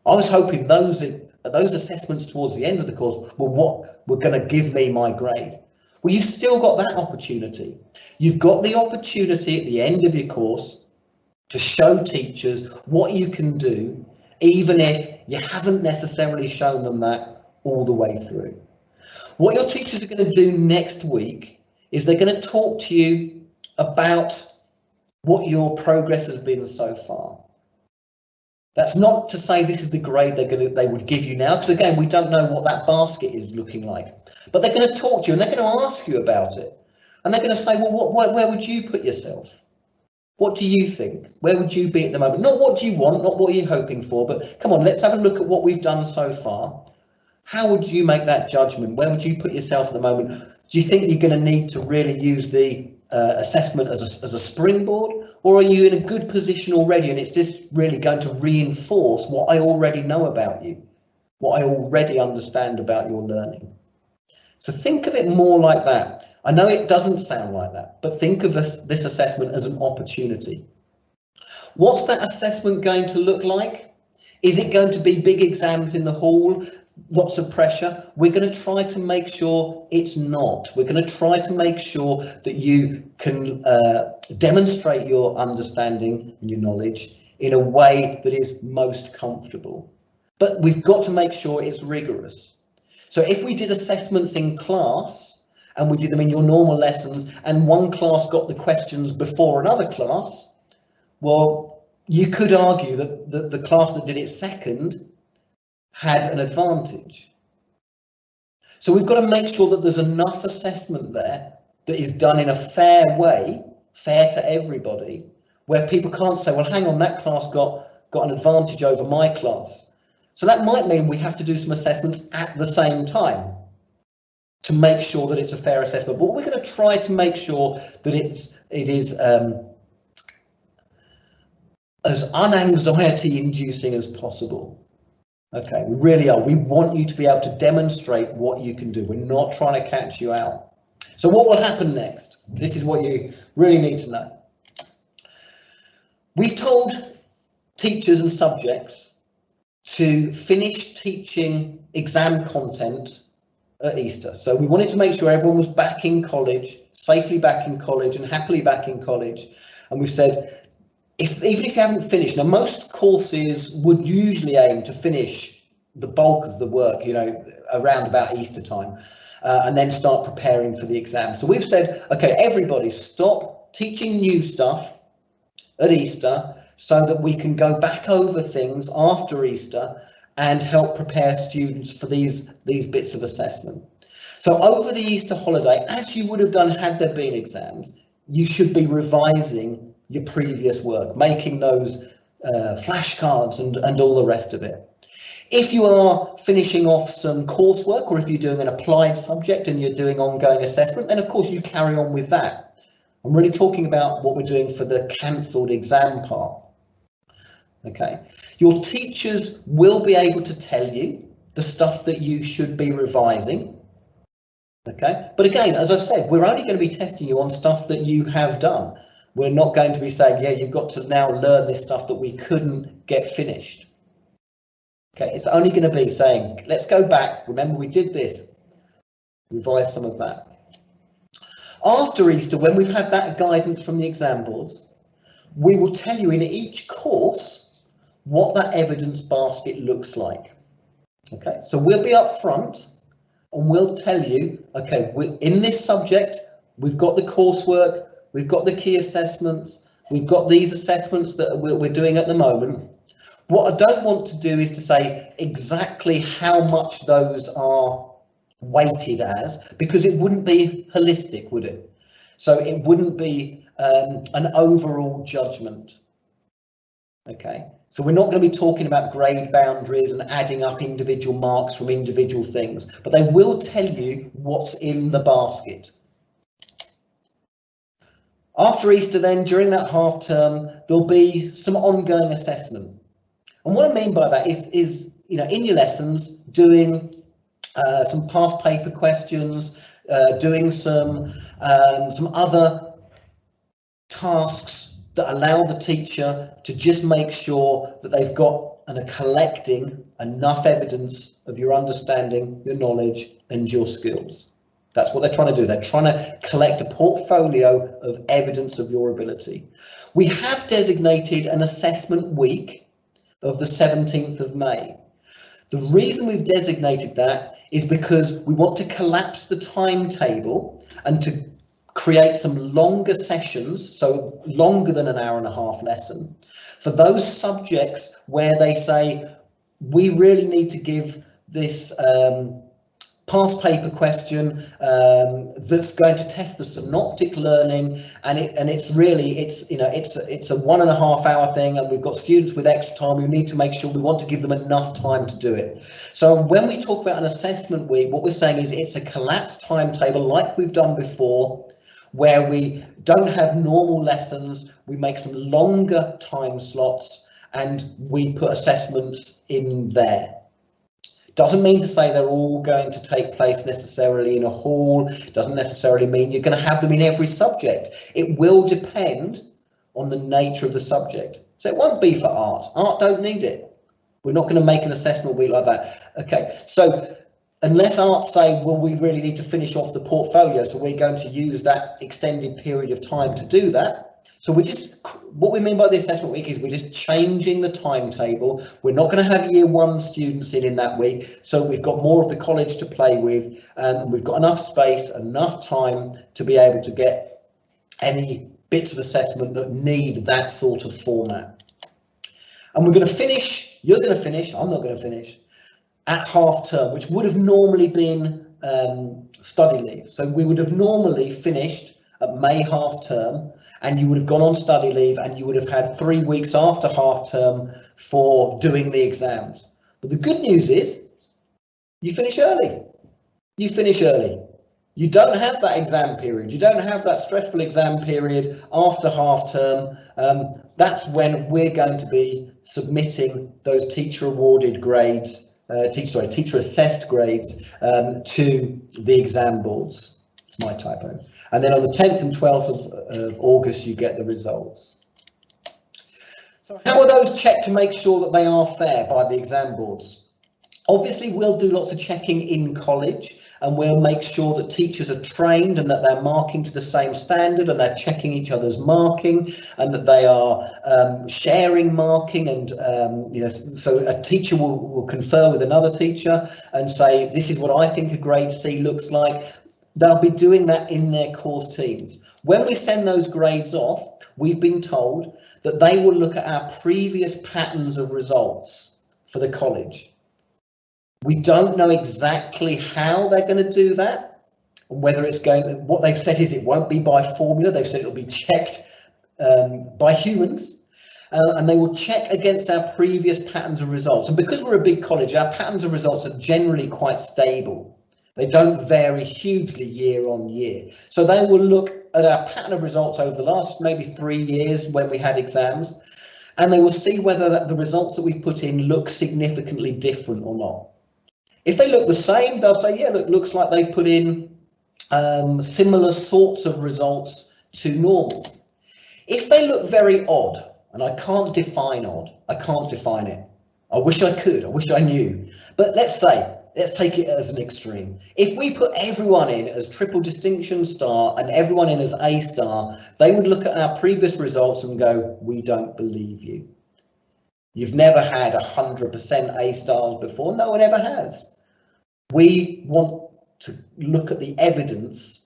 I was hoping those assessments towards the end of the course were what were going to give me my grade. Well, you've still got that opportunity. You've got the opportunity at the end of your course to show teachers what you can do, even if you haven't necessarily shown them that all the way through. What your teachers are going to do next week is they're going to talk to you about what your progress has been so far. That's not to say this is the grade they would give you now, because again, we don't know what that basket is looking like. But they're going to talk to you and they're going to ask you about it. And they're going to say, well, where would you put yourself? What do you think? Where would you be at the moment? Not what do you want, not what you're hoping for, but come on, let's have a look at what we've done so far. How would you make that judgment? Where would you put yourself at the moment? Do you think you're going to need to really use the assessment as a springboard, or are you in a good position already and it's just really going to reinforce what I already know about you, what I already understand about your learning? So think of it more like that. I know it doesn't sound like that, but think of this assessment as an opportunity. What's that assessment going to look like? Is it going to be big exams in the hall, lots of pressure? We're going to try to make sure it's not. We're going to try to make sure that you can demonstrate your understanding and your knowledge in a way that is most comfortable. But we've got to make sure it's rigorous. So if we did assessments in class, and we did them in your normal lessons, and one class got the questions before another class, well, you could argue that the class that did it second had an advantage. So we've got to make sure that there's enough assessment there that is done in a fair way, fair to everybody, where people can't say, well, hang on, that class got an advantage over my class. So that might mean we have to do some assessments at the same time to make sure that it's a fair assessment, but we're going to try to make sure that it is as unanxiety inducing as possible. Okay, we really are. We want you to be able to demonstrate what you can do. We're not trying to catch you out. So what will happen next? This is what you really need to know. We've told teachers and subjects to finish teaching exam content at Easter. So we wanted to make sure everyone was back in college, safely back in college and happily back in college. And we've said, even if you haven't finished, now most courses would usually aim to finish the bulk of the work, around about Easter time, and then start preparing for the exam. So we've said, okay, everybody stop teaching new stuff at Easter so that we can go back over things after Easter and help prepare students for these bits of assessment. So over the Easter holiday, as you would have done had there been exams, you should be revising your previous work, making those flashcards and all the rest of it. If you are finishing off some coursework, or if you're doing an applied subject and you're doing ongoing assessment, then of course you carry on with that. I'm really talking about what we're doing for the cancelled exam part. Okay, your teachers will be able to tell you the stuff that you should be revising. Okay, but again, as I said, we're only going to be testing you on stuff that you have done. We're not going to be saying, yeah, you've got to now learn this stuff that we couldn't get finished. Okay, it's only going to be saying, let's go back. Remember, we did this. Revise some of that. After Easter, when we've had that guidance from the exam boards, we will tell you in each course what that evidence basket looks like. Okay, so we'll be up front and we'll tell you, okay, in this subject, we've got the coursework, we've got the key assessments, we've got these assessments that we're doing at the moment. What I don't want to do is to say exactly how much those are weighted as, because it wouldn't be holistic, would it? So it wouldn't be an overall judgment. Okay, so we're not going to be talking about grade boundaries and adding up individual marks from individual things, but they will tell you what's in the basket. After Easter then, during that half term, there'll be some ongoing assessment. And what I mean by that is you know, in your lessons, doing some past paper questions, doing some other tasks that allow the teacher to just make sure that they've got and are collecting enough evidence of your understanding, your knowledge and your skills. That's what they're trying to do. They're trying to collect a portfolio of evidence of your ability. We have designated an assessment week of the 17th of May. The reason we've designated that is because we want to collapse the timetable and to create some longer sessions, so longer than an hour and a half lesson, for those subjects where they say we really need to give this past paper question that's going to test the synoptic learning, and it's you know, it's a 1.5 hour thing, and we've got students with extra time. We need to make sure we want to give them enough time to do it. So when we talk about an assessment week, what we're saying is it's a collapsed timetable like we've done before, where we don't have normal lessons, we make some longer time slots and we put assessments in there. Doesn't mean to say they're all going to take place necessarily in a hall, doesn't necessarily mean you're going to have them in every subject. It will depend on the nature of the subject. So it won't be for art. Art don't need it. We're not going to make an assessment week like that. Okay, so unless art say, well, we really need to finish off the portfolio, so we're going to use that extended period of time to do that. So what we mean by the assessment week is we're just changing the timetable. We're not going to have year one students in that week, so we've got more of the college to play with, and we've got enough space, enough time to be able to get any bits of assessment that need that sort of format. And we're going to finish, you're going to finish, I'm not going to finish, at half term, which would have normally been study leave. So we would have normally finished at May half term, and you would have gone on study leave, and you would have had 3 weeks after half term for doing the exams. But the good news is you finish early. You finish early. You don't have that exam period. You don't have that stressful exam period after half term. That's when we're going to be submitting those teacher awarded grades, teacher assessed grades to the exam boards. It's my typo. And then on the 10th and 12th of August, you get the results. So how are those checked to make sure that they are fair by the exam boards? Obviously, we'll do lots of checking in college, and we'll make sure that teachers are trained and that they're marking to the same standard, and they're checking each other's marking, and that they are sharing marking. And you know, so a teacher will confer with another teacher and say, this is what I think a grade C looks like. They'll be doing that in their course teams. When we send those grades off, we've been told that they will look at our previous patterns of results for the college. We don't know exactly how they're going to do that, and whether it's going to, what they've said is it won't be by formula. They've said it'll be checked by humans, and they will check against our previous patterns of results. And because we're a big college, our patterns of results are generally quite stable. They don't vary hugely year on year. So they will look at our pattern of results over the last maybe 3 years when we had exams, and they will see whether the results that we put in look significantly different or not. If they look the same, they'll say, yeah, look, looks like they've put in similar sorts of results to normal. If they look very odd, and I can't define odd, I can't define it. I wish I could, I wish I knew. But let's take it as an extreme. If we put everyone in as triple distinction star and everyone in as A star, they would look at our previous results and go, we don't believe you. You've never had 100% A stars before. No one ever has. We want to look at the evidence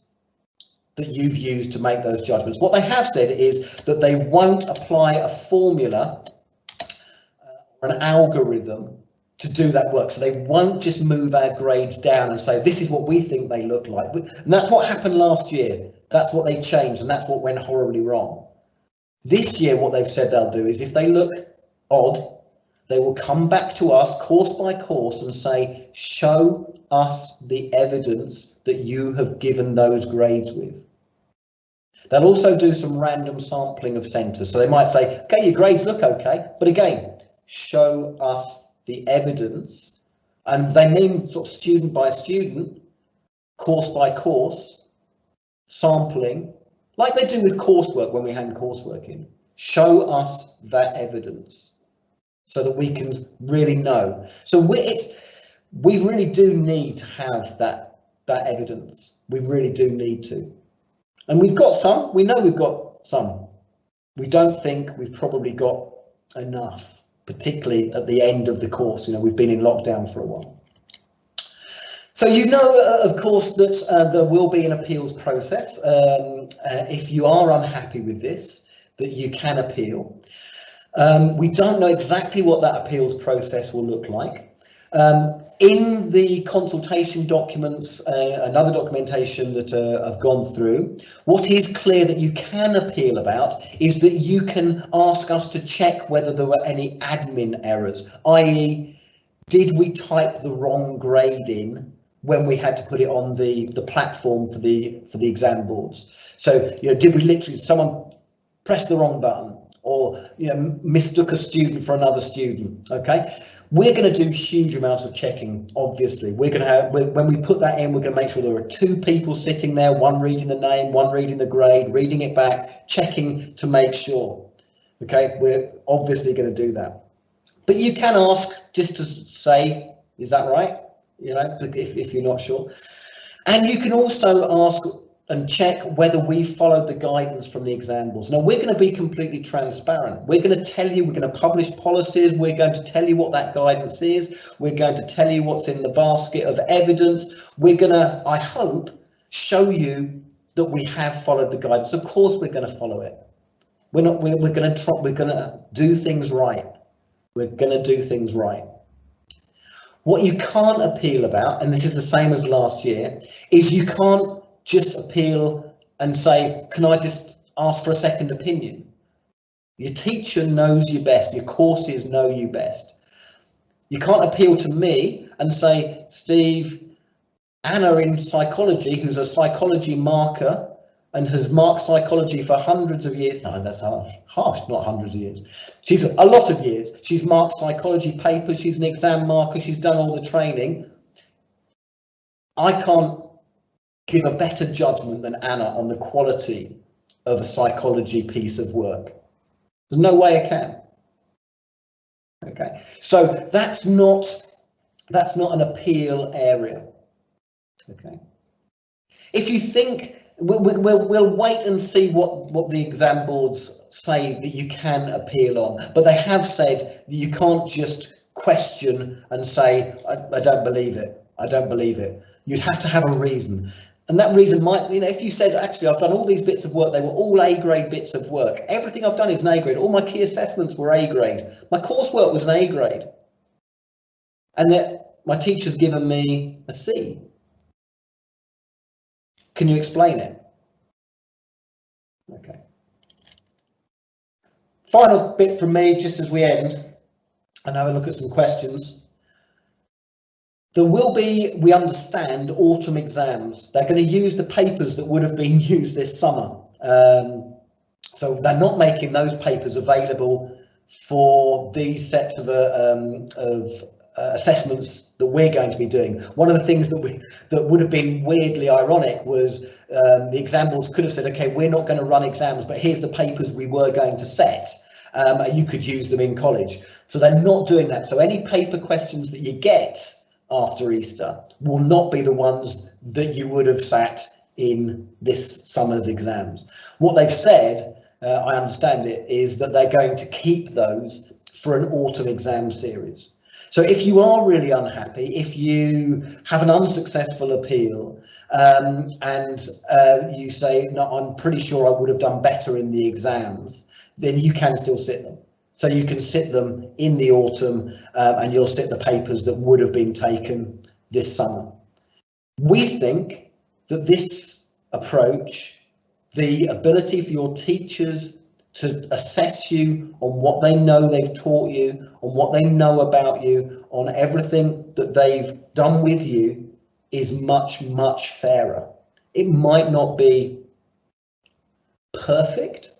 that you've used to make those judgments. What they have said is that they won't apply a formula or an algorithm to do that work. So they won't just move our grades down and say, this is what we think they look like. And that's what happened last year. That's what they changed, and that's what went horribly wrong. This year, what they've said they'll do is if they look odd, they will come back to us course by course and say, show us the evidence that you have given those grades with. They'll also do some random sampling of centres. So they might say, okay, your grades look okay, but again, show us the evidence. And they mean sort of student by student, course by course, sampling, like they do with coursework when we hand coursework in. Show us that evidence so that we can really know. So we really do need to have that evidence. We really do need to. And we've got some, we know we've got some. We don't think we've probably got enough, particularly at the end of the course. You know, we've been in lockdown for a while. So you know, of course, that there will be an appeals process. If you are unhappy with this, that you can appeal. We don't know exactly what that appeals process will look like. In the consultation documents and other documentation that I've gone through, what is clear that you can appeal about is that you can ask us to check whether there were any admin errors, i.e. did we type the wrong grade in when we had to put it on the platform for the exam boards. So, you know, did we literally, someone pressed the wrong button, or, you know, mistook a student for another student? Okay, we're going to do huge amounts of checking. Obviously, we're going to have, when we put that in, we're going to make sure there are two people sitting there, one reading the name, one reading the grade, reading it back, checking to make sure. Okay, we're obviously going to do that. But you can ask just to say, is that right? You know, if you're not sure. And you can also ask and check whether we followed the guidance from the exam boards. Now, we're going to be completely transparent. We're going to tell you, we're going to publish policies, we're going to tell you what that guidance is, we're going to tell you what's in the basket of evidence. We're going to, I hope, show you that we have followed the guidance. Of course we're going to follow it. We're going to do things right. We're going to do things right. What you can't appeal about, and this is the same as last year, is you can't just appeal and say, can I just ask for a second opinion? Your teacher knows you best, your courses know you best. You can't appeal to me and say, Steve, Anna in psychology, who's a psychology marker and has marked psychology for hundreds of years. No, that's harsh, not hundreds of years. She's a lot of years. She's marked psychology papers, she's an exam marker, she's done all the training. I can't give a better judgment than Anna on the quality of a psychology piece of work. There's no way I can. Okay, so that's not an appeal area. Okay, if you think we'll wait and see what the exam boards say that you can appeal on, but they have said that you can't just question and say, I don't believe it, I don't believe it. You'd have to have a reason. And that reason might, you know, if you said, actually, I've done all these bits of work, they were all A grade bits of work. Everything I've done is an A grade. All my key assessments were A grade. My coursework was an A grade. And that my teacher's given me a C. Can you explain it? Okay. Final bit from me, just as we end and have a look at some questions. There will be, we understand, autumn exams. They're going to use the papers that would have been used this summer. So they're not making those papers available for these sets of assessments that we're going to be doing. One of the things that would have been weirdly ironic was the exam boards could have said, okay, we're not going to run exams, but here's the papers we were going to set. You could use them in college. So they're not doing that. So any paper questions that you get after Easter will not be the ones that you would have sat in this summer's exams. What they've said, I understand it, is that they're going to keep those for an autumn exam series. So if you are really unhappy, if you have an unsuccessful appeal, and you say, no, I'm pretty sure I would have done better in the exams, then you can still sit them. So you can sit them in the autumn, and you'll sit the papers that would have been taken this summer. We think that this approach, the ability for your teachers to assess you on what they know they've taught you, on what they know about you, on everything that they've done with you, is much, much fairer. It might not be perfect,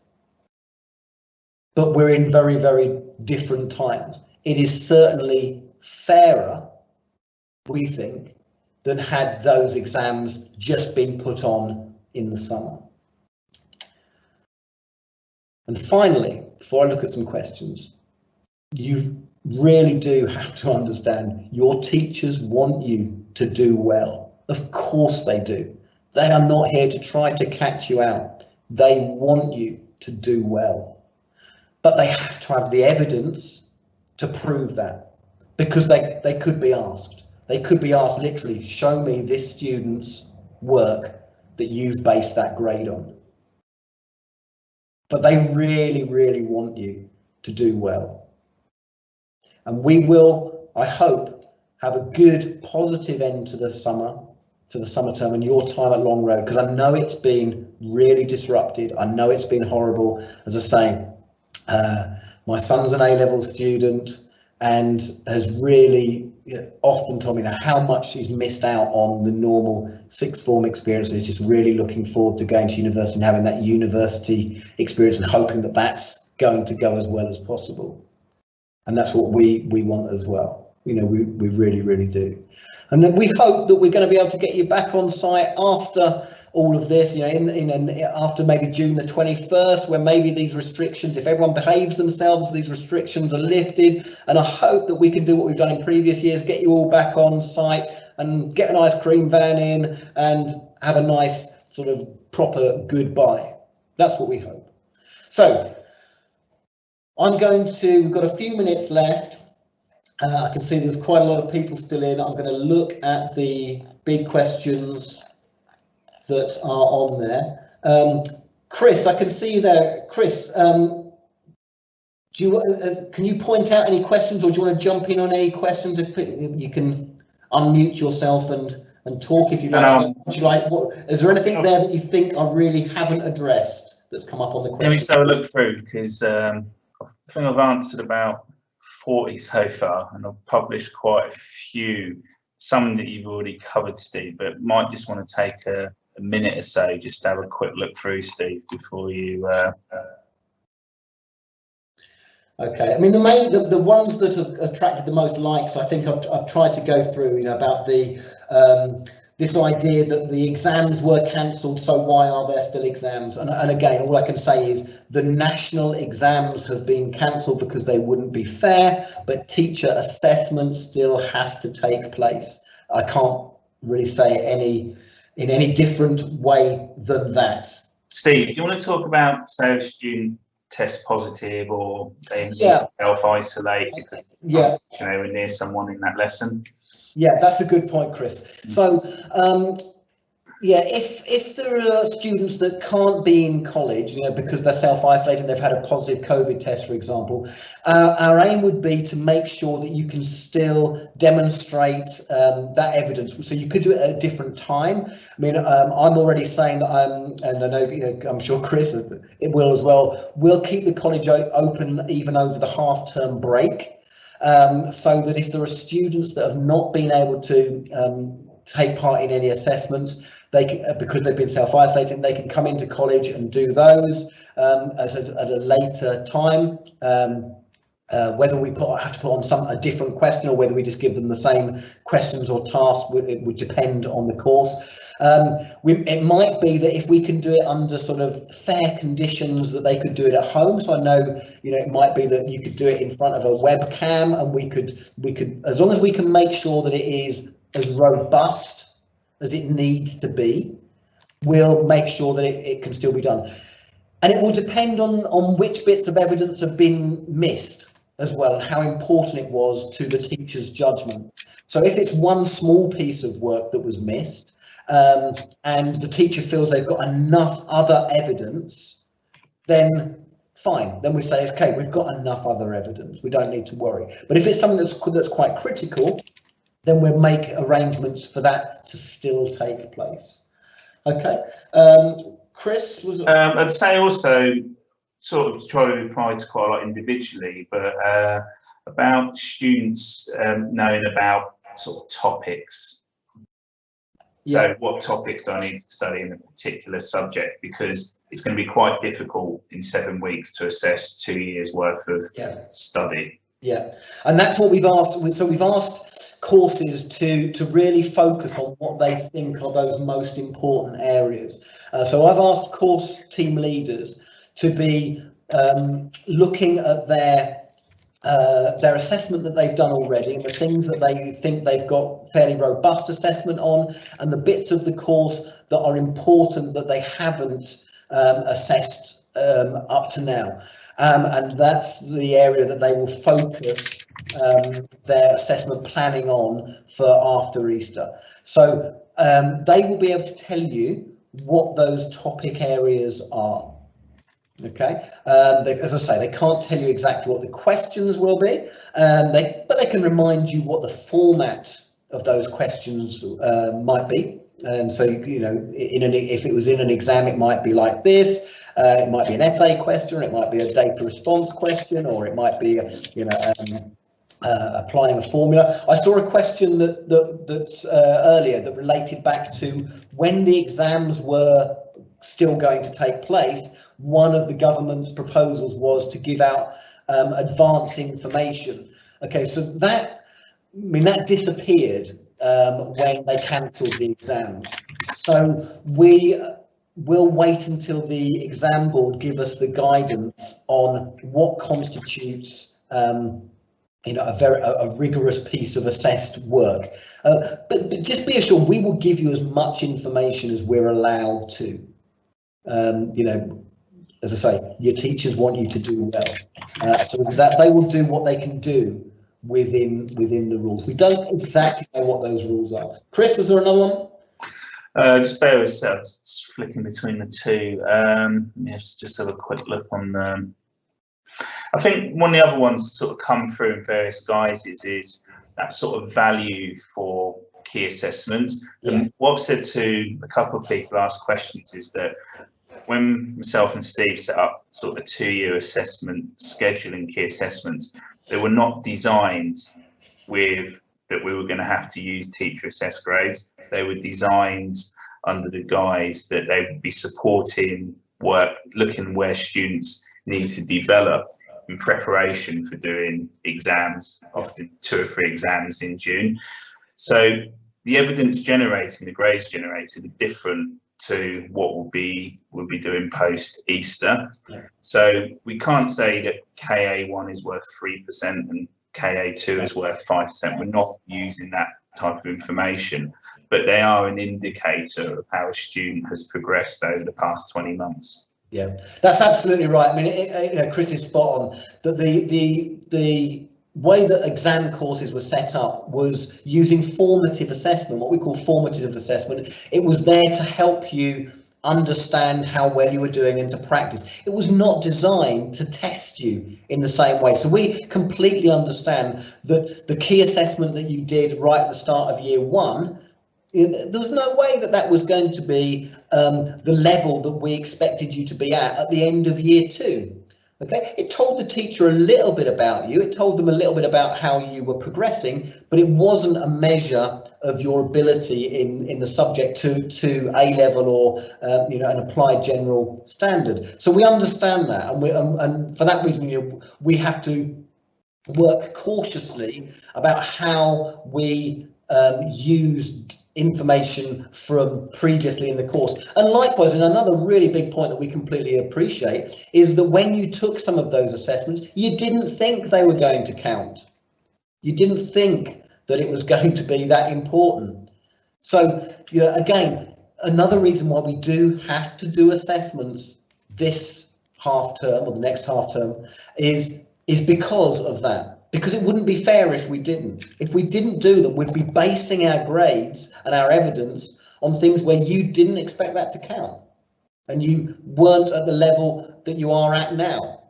but we're in very, very different times. It is certainly fairer, we think, than had those exams just been put on in the summer. And finally, before I look at some questions, you really do have to understand your teachers want you to do well. Of course they do. They are not here to try to catch you out. They want you to do well. But they have to have the evidence to prove that, because they could be asked. They could be asked literally, show me this student's work that you've based that grade on. But they really, really want you to do well. And we will, I hope, have a good, positive end to the summer term and your time at Long Road, because I know it's been really disrupted. I know it's been horrible. As I say, my son's an A-level student and has really often told me now how much he's missed out on the normal sixth form experience. He's just really looking forward to going to university and having that university experience and hoping that that's going to go as well as possible. And that's what we want as well. You know, we really, really do. And then we hope that we're going to be able to get you back on site after all of this, you know, after maybe June the 21st, when maybe these restrictions, if everyone behaves themselves, these restrictions are lifted. And I hope that we can do what we've done in previous years, get you all back on site and get an ice cream van in and have a nice sort of proper goodbye. That's what we hope. So we've got a few minutes left. I can see there's quite a lot of people still in. I'm going to look at the big questions that are on there. Chris, I can see you there. Chris, can you point out any questions, or do you want to jump in on any questions? You can unmute yourself and talk if you'd like. Is there anything there that you think I really haven't addressed that's come up on the question? Let me just have a look through, because I think I've answered about 40 so far, and I've published quite a few, some that you've already covered, Steve, but might just want to take a minute or so just to have a quick look through, Steve, before you Okay, I mean the ones that have attracted the most likes, I think I've tried to go through, you know, about the this idea that the exams were cancelled, so why are there still exams? And again, all I can say is the national exams have been cancelled because they wouldn't be fair, but teacher assessment still has to take place. I can't really say it in any different way than that. Steve, do you want to talk about, say, a student test positive or they need to self-isolate because they were near someone in that lesson? Yeah, that's a good point, Chris. So if there are students that can't be in college, you know, because they're self-isolating, they've had a positive COVID test, for example, our aim would be to make sure that you can still demonstrate that evidence. So you could do it at a different time. I mean, I'm already saying that and I know, you know, I'm sure Chris it will as well. We'll keep the college open even over the half-term break, so that if there are students that have not been able to take part in any assessments, they can, because they've been self-isolating, they can come into college and do those at a later time. Whether we have to put on a different question or whether we just give them the same questions or tasks, it would depend on the course. It might be that if we can do it under sort of fair conditions, that they could do it at home. So I know, you know, it might be that you could do it in front of a webcam, and we could, as long as we can make sure that it is as robust as it needs to be, we'll make sure that it can still be done. And it will depend on which bits of evidence have been missed. as well, and how important it was to the teacher's judgment. So if it's one small piece of work that was missed, and the teacher feels they've got enough other evidence, then fine, then we say, okay, we've got enough other evidence, we don't need to worry. But if it's something that's quite critical, then we'll make arrangements for that to still take place. Okay, Chris was. I'd say also sort of try to reply to quite a lot individually, but about students knowing about sort of topics. So what topics do I need to study in a particular subject? Because it's going to be quite difficult in 7 weeks to assess 2 years worth of study. Yeah, and that's what we've asked. So we've asked courses to really focus on what they think are those most important areas. So I've asked course team leaders to be looking at their assessment that they've done already, and the things that they think they've got fairly robust assessment on, and the bits of the course that are important that they haven't assessed up to now. And that's the area that they will focus their assessment planning on for after Easter. So they will be able to tell you what those topic areas are. Okay, as I say, they can't tell you exactly what the questions will be, but they can remind you what the format of those questions might be. And so, you know, if it was in an exam, it might be like this. It might be an essay question, it might be a data response question, or it might be, applying a formula. I saw a question that earlier that related back to when the exams were still going to take place. One of the government's proposals was to give out advance information. Okay, so that disappeared when they cancelled the exams. So we will wait until the exam board give us the guidance on what constitutes a rigorous piece of assessed work. But just be assured, we will give you as much information as we're allowed to. As I say, your teachers want you to do well, so that they will do what they can do within the rules. We don't exactly know what those rules are. Chris, was there another one? Just bear with yourself, just flicking between the two. Just have a quick look on them. I think one of the other ones sort of come through in various guises is that sort of value for key assessments. Yeah. And what I've said to a couple of people asked questions is that when myself and Steve set up sort of a 2-year assessment scheduling key assessments, they were not designed with that we were going to have to use teacher assessed grades. They were designed under the guise that they would be supporting work, looking where students need to develop in preparation for doing exams, often 2 or 3 exams in June. So the evidence generated, the grades generated are different to what we'll be doing post Easter. Yeah. So we can't say that KA1 is worth 3% and KA2 is worth 5%. We're not using that type of information, but they are an indicator of how a student has progressed over the past 20 months. Yeah, that's absolutely right. I mean, Chris is spot on that the way that exam courses were set up was using formative assessment, what we call formative assessment. It was there to help you understand how well you were doing and to practice. It was not designed to test you in the same way. So we completely understand that the key assessment that you did right at the start of year 1, there was no way that was going to be the level that we expected you to be at the end of year 2. Okay, it told the teacher a little bit about you, it told them a little bit about how you were progressing, but it wasn't a measure of your ability in the subject to A level or an applied general standard. So we understand that, and for that reason, we have to work cautiously about how we use information from previously in the course. And likewise, and another really big point that we completely appreciate is that when you took some of those assessments, you didn't think they were going to count. You didn't think that it was going to be that important. So, again, another reason why we do have to do assessments this half term or the next half term is is because of that. Because it wouldn't be fair if we didn't. If we didn't do them, we'd be basing our grades and our evidence on things where you didn't expect that to count, and you weren't at the level that you are at now.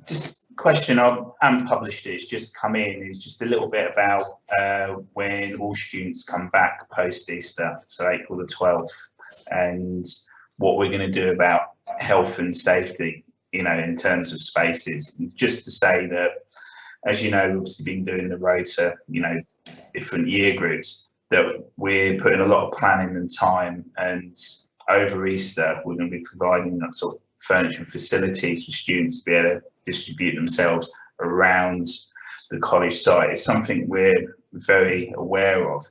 Just question, I haven't published it, it's just come in, it's just a little bit about when all students come back post-Easter, so April the 12th, and what we're going to do about health and safety, you know, in terms of spaces. And just to say that, as you know, we've obviously been doing the rota, you know, different year groups, that we're putting a lot of planning and time, and over Easter we're going to be providing that sort of furniture and facilities for students to be able to distribute themselves around the college site. It's something we're very aware of,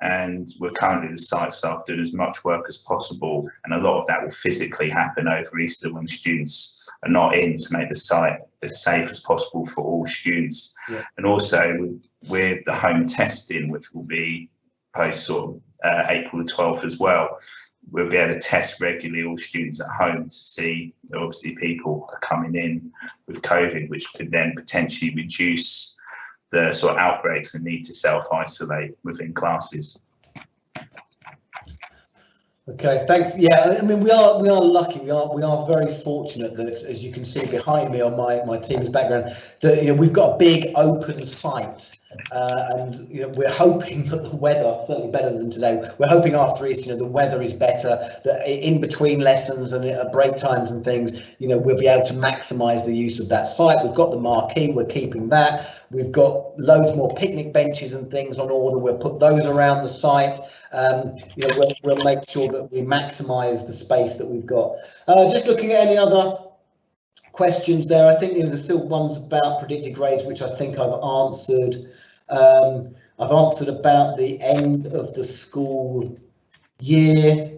and we're currently, the site staff, doing as much work as possible, and a lot of that will physically happen over Easter when students are not in, to make the site as safe as possible for all students. Yeah. And also with the home testing, which will be post sort of April the 12th as well, we'll be able to test regularly all students at home to see, obviously, people are coming in with COVID, which could then potentially reduce the sort of outbreaks and need to self-isolate within classes. Okay, thanks. Yeah, I mean, we are lucky. We are very fortunate that, as you can see behind me on my team's background, that, you know, we've got a big open site, and, you know, we're hoping that the weather, certainly better than today, we're hoping after Easter, you know, the weather is better, that in between lessons and at break times and things, you know, we'll be able to maximise the use of that site. We've got the marquee, we're keeping that. We've got loads more picnic benches and things on order. We'll put those around the site. You know, we'll make sure that we maximise the space that we've got. Just looking at any other questions there, I think, you know, there's still ones about predicted grades, which I think I've answered. I've answered about the end of the school year.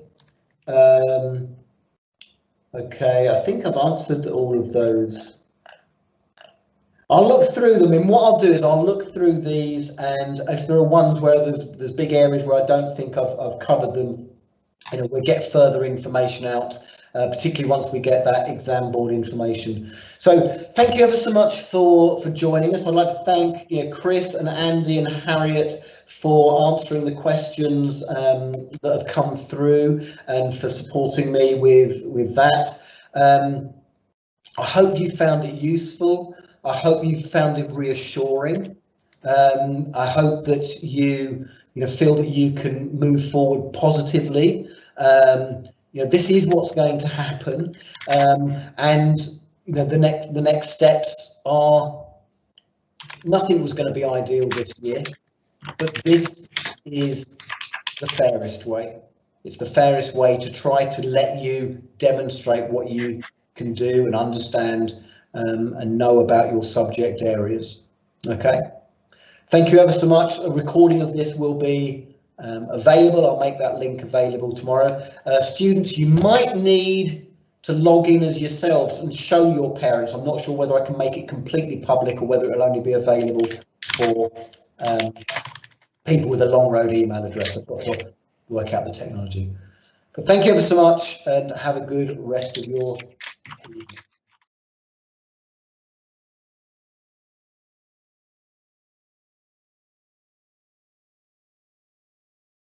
Okay, I think I've answered all of those. I'll look through them, and what I'll do is I'll look through these, and if there are ones where there's big areas where I don't think I've covered them, you know, we'll get further information out, particularly once we get that exam board information. So thank you ever so much for joining us. I'd like to thank, you know, Chris and Andy and Harriet for answering the questions that have come through, and for supporting me with that. I hope you found it useful. I hope you found it reassuring. I hope that you feel that you can move forward positively. You know, this is what's going to happen, and, you know, the next steps are, nothing was going to be ideal this year, but this is the fairest way. It's the fairest way to try to let you demonstrate what you can do and understand, and know about your subject areas. Okay, thank you ever so much. A recording of this will be available. I'll make that link available tomorrow. Students, you might need to log in as yourselves and show your parents. I'm not sure whether I can make it completely public or whether it'll only be available for people with a long road email address. I've got to work out the technology. But thank you ever so much, and have a good rest of your evening.